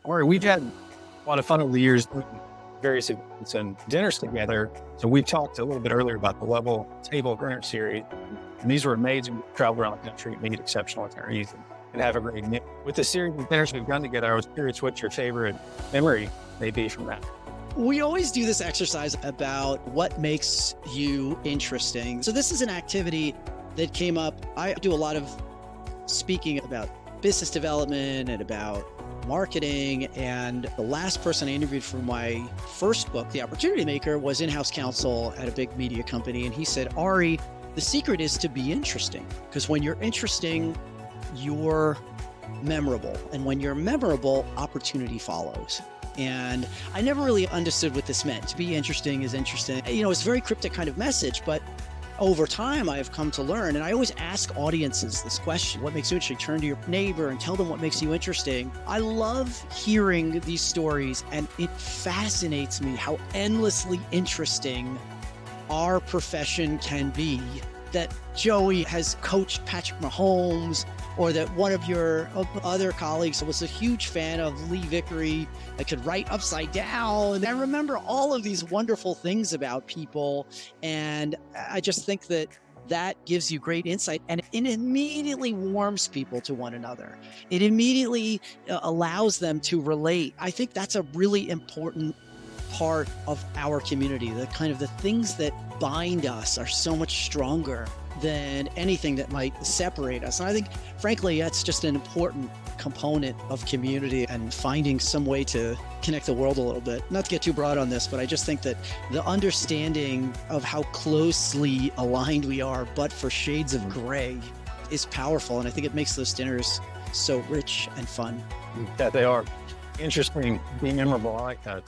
Or we've had a lot of fun over the years doing various events and dinners together. So we talked a little bit earlier about the Level Table Dinner series. And these were amazing. We traveled around the country, meet exceptional attorneys, and have a great meal. With the series of dinners we've done together, I was curious what your favorite memory may be from that. We always do this exercise about what makes you interesting. So this is an activity that came up. I do a lot of speaking about business development and about marketing. And the last person I interviewed for my first book, The Opportunity Maker, was in-house counsel at a big media company. And he said, Ari, the secret is to be interesting, because when you're interesting, you're memorable. And when you're memorable, opportunity follows. And I never really understood what this meant. To be interesting is interesting. It's a very cryptic kind of message, but over time I've come to learn, and I always ask audiences this question: what makes you interesting? Turn to your neighbor and tell them what makes you interesting. I love hearing these stories, and it fascinates me how endlessly interesting our profession can be. That Joey has coached Patrick Mahomes, or that one of your other colleagues was a huge fan of Lee Vickery that could write upside down. And I remember all of these wonderful things about people. And I just think that gives you great insight, and it immediately warms people to one another. It immediately allows them to relate. I think that's a really important part of our community. The kind of the things that bind us are so much stronger than anything that might separate us. And I think, frankly, that's just an important component of community and finding some way to connect the world a little bit. Not to get too broad on this, but I just think that the understanding of how closely aligned we are, but for shades of gray, is powerful. And I think it makes those dinners so rich and fun. That they are. Interesting, be memorable. I like that.